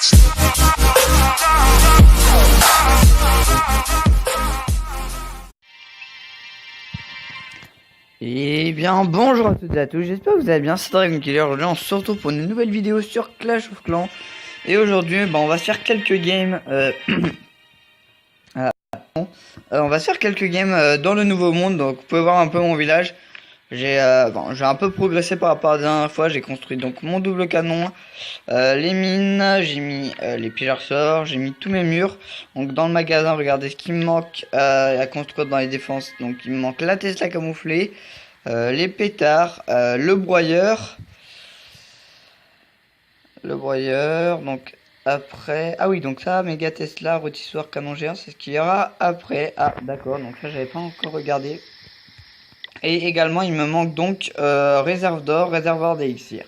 Et bien bonjour à toutes et à tous, j'espère que vous allez bien, c'est Dragon Killer. Aujourd'hui on se retrouve pour une nouvelle vidéo sur Clash of Clans. Et aujourd'hui on va se faire quelques games on va se faire quelques games dans le nouveau monde. Donc vous pouvez voir un peu mon village. J'ai un peu progressé par rapport à la dernière fois. J'ai construit donc mon double canon, les mines, j'ai mis les pièges à ressort, j'ai mis tous mes murs. Donc dans le magasin, regardez ce qui me manque à construire dans les défenses. Donc il me manque la Tesla camouflée, les pétards, le broyeur. Donc après, ah oui, donc ça, méga Tesla, rôtissoir, canon géant, c'est ce qu'il y aura après. Ah d'accord, donc là j'avais pas encore regardé. Et également il me manque donc réserve d'or, réservoir d'élixir.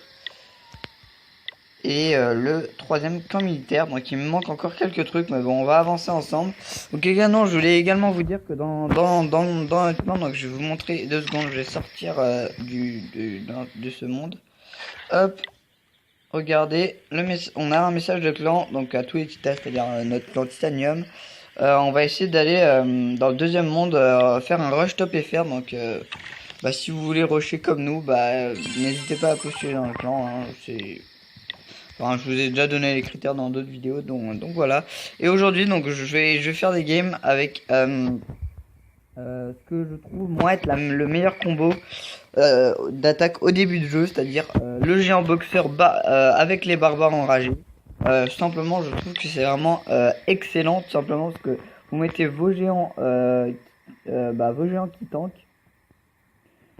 Et le troisième camp militaire. Donc il me manque encore quelques trucs, mais bon on va avancer ensemble. Donc également je voulais également vous dire que dans notre plan, donc je vais vous montrer 2 secondes, je vais sortir de ce monde. Hop, regardez, on a un message de clan, donc à tous les titans, c'est-à-dire notre clan Titanium. On va essayer d'aller dans le deuxième monde, faire un rush top FR. Donc si vous voulez rusher comme nous, n'hésitez pas à postuler dans le clan, hein. Enfin, je vous ai déjà donné les critères dans d'autres vidéos, donc voilà. Et aujourd'hui donc je vais faire des games avec ce que je trouve moi être le meilleur combo d'attaque au début de jeu, c'est-à-dire le géant boxeur avec les barbares enragés. Simplement je trouve que c'est vraiment excellent, tout simplement parce que vous mettez vos géants qui tankent,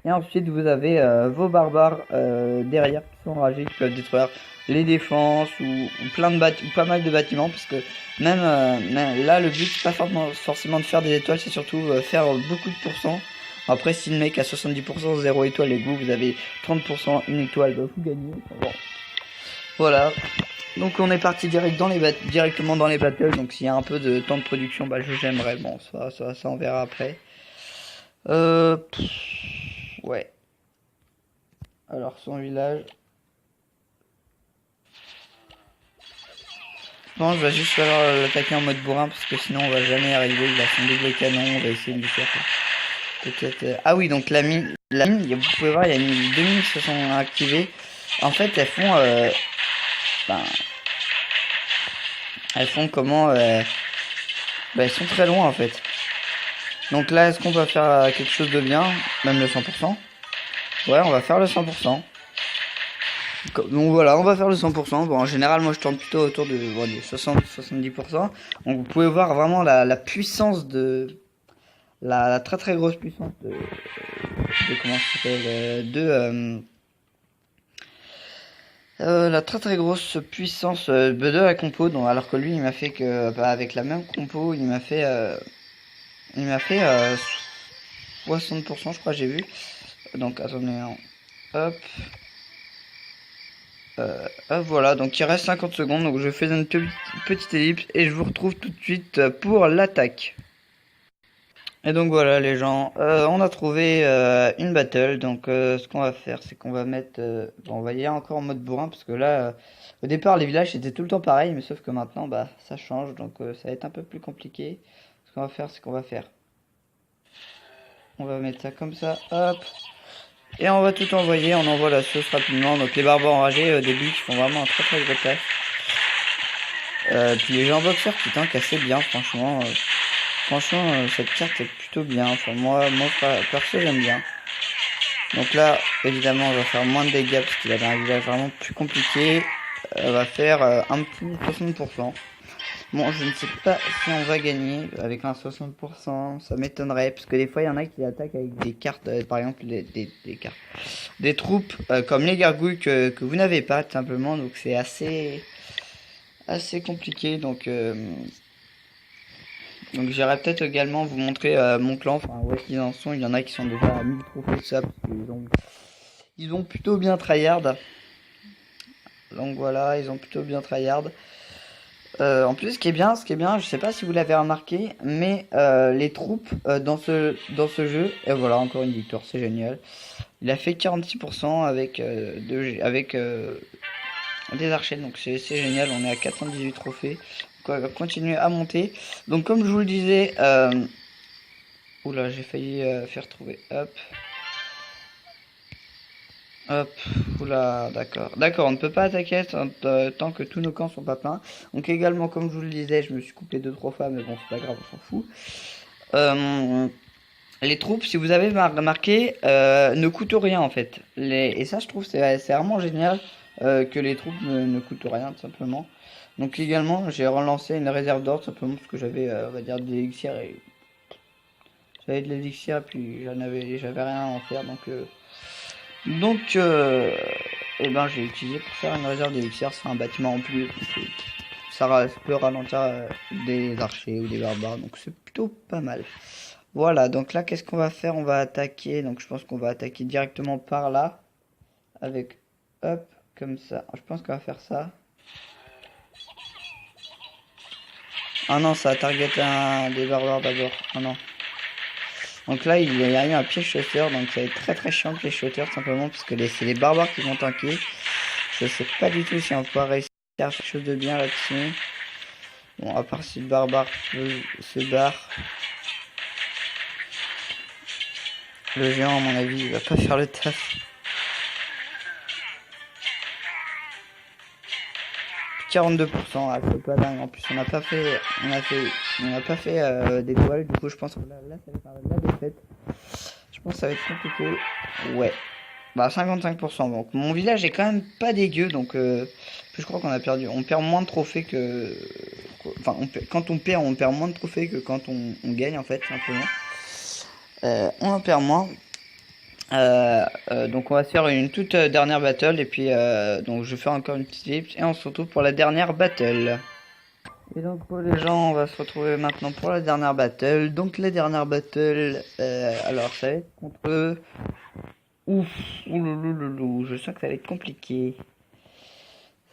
et ensuite vous avez vos barbares derrière qui sont enragés, qui peuvent détruire les défenses ou pas mal de bâtiments, parce que même là le but c'est pas forcément de faire des étoiles, c'est surtout faire beaucoup de pourcents. Après si le mec a 70% 0 étoile et que vous avez 30% 1 étoile, vous gagnez. Bon. Voilà. Donc on est parti directement dans les battles. Donc s'il y a un peu de temps de production, j'aimerais. Bon, ça on verra après. Ouais. Alors son village. Bon, je vais juste falloir l'attaquer en mode bourrin parce que sinon on va jamais arriver. Il a son double canon, on va essayer de lui faire peut-être. Ah oui, donc la mine, vous pouvez voir, il y a 2 mines qui se sont activées. En fait, elles font comment elles sont très loin en fait. Donc là, est-ce qu'on va faire quelque chose de bien, même le 100%? Ouais, on va faire le 100%. Donc voilà, on va faire le 100%. Bon, en général, moi je tourne plutôt autour de 60-70%. Donc vous pouvez voir vraiment la puissance de la très très grosse puissance de comment ça s'appelle, la très très grosse puissance de la compo. Donc, alors que lui il m'a fait que avec la même compo il m'a fait 60%, je crois, j'ai vu. Donc attendez, hop. Voilà, donc il reste 50 secondes, donc je fais une petite ellipse et je vous retrouve tout de suite pour l'attaque. Et donc voilà les gens, on a trouvé une battle. Donc ce qu'on va faire, c'est qu'on va mettre on va y aller encore en mode bourrin, parce que là au départ les villages étaient tout le temps pareil, mais sauf que maintenant ça change, donc ça va être un peu plus compliqué. Ce qu'on va faire, on va mettre ça comme ça, hop. Et on va tout envoyer, on envoie la sauce rapidement. Donc les barbares enragés au début qui font vraiment un très très gros taf. Puis les gens boxeurs qui tankent assez bien, franchement. Cette carte est plutôt bien. Enfin moi perso j'aime bien. Donc là évidemment on va faire moins de dégâts parce qu'il avait un village vraiment plus compliqué. On va faire un petit 60%. Bon, je ne sais pas si on va gagner avec un 60%, ça m'étonnerait, parce que des fois il y en a qui attaquent avec des cartes, par exemple des troupes comme les gargouilles que vous n'avez pas tout simplement, donc c'est assez compliqué. Donc j'irai peut-être également vous montrer mon clan, enfin où est-ce qu'ils en sont. Il y en a qui sont déjà à 1000 trophées de ça, parce qu'ils ont plutôt bien tryhard. Donc voilà, ils ont plutôt bien tryhard. En plus, ce qui est bien, je sais pas si vous l'avez remarqué, mais les troupes dans ce jeu, et voilà, encore une victoire, c'est génial. Il a fait 46% avec des archers, donc c'est génial, on est à 418 trophées. Donc on va continuer à monter. Donc comme je vous le disais, oula, j'ai failli faire trouver, hop. Hop, oula, d'accord, on ne peut pas attaquer tant que tous nos camps sont pas pleins. Donc également, comme je vous le disais, je me suis coupé 2-3 fois, mais bon, c'est pas grave, on s'en fout. Les troupes, si vous avez remarqué, ne coûtent rien en fait. Et ça, je trouve, c'est vraiment génial que les troupes ne coûtent rien, tout simplement. Donc également, j'ai relancé une réserve d'or, simplement parce que j'avais, on va dire, des élixirs et... J'avais de l'élixir et puis j'avais rien à en faire, donc et ben j'ai utilisé pour faire une réserve d'élixir, c'est un bâtiment en plus, donc, ça peut ralentir des archers ou des barbares, donc c'est plutôt pas mal. Voilà, donc là qu'est-ce qu'on va faire? On va attaquer, donc je pense qu'on va attaquer directement par là, avec, hop, comme ça. Je pense qu'on va faire ça. Ah non, ça a targeté des barbares d'abord, ah non. Donc là, il y a eu un piège shooter, donc ça va être très chiant le piège shooter, simplement parce que c'est les barbares qui vont tanker. Je sais pas du tout si on va réussir à faire quelque chose de bien là-dessus. Bon, à part si le barbare se barre. Le géant, à mon avis, il va pas faire le taf. 42%, ah, c'est pas dingue. En plus, on n'a pas fait d'étoiles. Du coup, je pense que là, ça va faire la défaite. Je pense que ça va être compliqué. Ouais. Bah 55%. Donc mon village est quand même pas dégueu. Donc je crois qu'on a perdu. On perd moins de trophées que. Enfin, quand on perd moins de trophées que quand on gagne en fait, simplement. On en perd moins. Donc on va faire une toute dernière battle et puis donc je vais faire encore une petite ellipse et on se retrouve pour la dernière battle. Et donc pour les gens, on va se retrouver maintenant pour la dernière battle. Donc la dernière battle, alors ça va être contre... Ouf, oulouloulou, je sens que ça va être compliqué.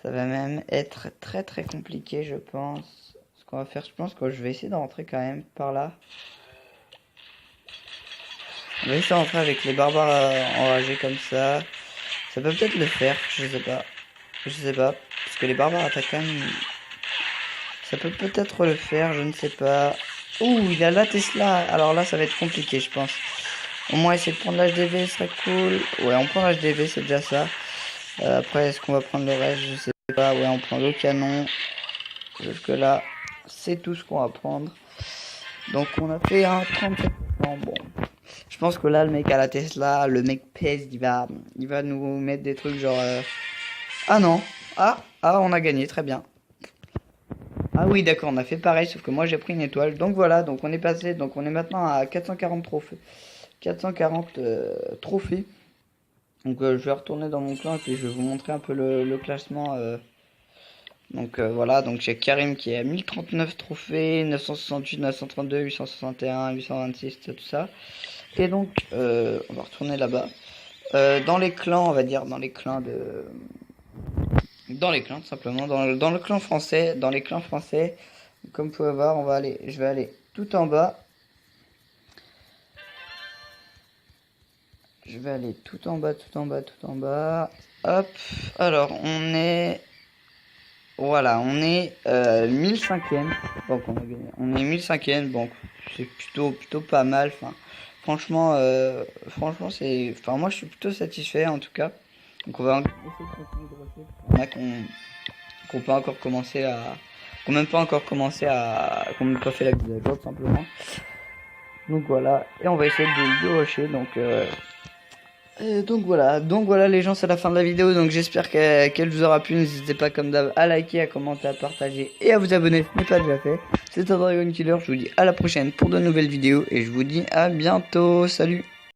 Ça va même être très compliqué, je pense. Ce qu'on va faire, je pense que je vais essayer de rentrer quand même par là. On va essayer de rentrer avec les barbares enragés comme ça. Ça peut peut-être le faire, je sais pas. Parce que les barbares attaquent quand même. Ça peut peut-être le faire, je ne sais pas. Ouh, il a la Tesla. Alors là, ça va être compliqué, je pense. Au moins, essayer de prendre l'HDV, ce serait cool. Ouais, on prend l'HDV, c'est déjà ça. Après, est-ce qu'on va prendre le reste? Je sais pas. Ouais, on prend le canon. Jusque là, c'est tout ce qu'on va prendre. Donc, on a fait un 37%. Bon. Je pense que là, le mec à la Tesla, le mec pèse, il va nous mettre des trucs genre... Ah non. Ah, on a gagné, très bien. Ah oui, d'accord, on a fait pareil, sauf que moi j'ai pris une étoile. Donc voilà, donc on est passé, donc on est maintenant à 440 trophées. 440 trophées. Donc je vais retourner dans mon clan et puis je vais vous montrer un peu le classement. Donc voilà, donc j'ai Karim qui est à 1039 trophées, 968, 932, 861, 826, tout ça. Et donc on va retourner là-bas. Dans les clans, on va dire, dans les clans tout simplement, dans le clan français, dans les clans français, comme vous pouvez voir, je vais aller tout en bas. Je vais aller tout en bas. Hop, alors on est... Voilà, on est 1005ème. Donc on est 1005ème, donc c'est plutôt pas mal. Franchement, c'est... Enfin, moi je suis plutôt satisfait en tout cas. Donc on va essayer de continuer de rusher. Il y en a qu'on peut encore commencer à... Qu'on même pas encore commencé à... Qu'on n'a pas fait la mise à jour tout simplement. Donc voilà, et on va essayer de rusher, donc voilà les gens, c'est la fin de la vidéo, donc j'espère qu'elle vous aura plu. N'hésitez pas comme d'hab à liker, à commenter, à partager et à vous abonner si ce n'est pas déjà fait. C'était Dragon Killer, je vous dis à la prochaine pour de nouvelles vidéos et je vous dis à bientôt, salut.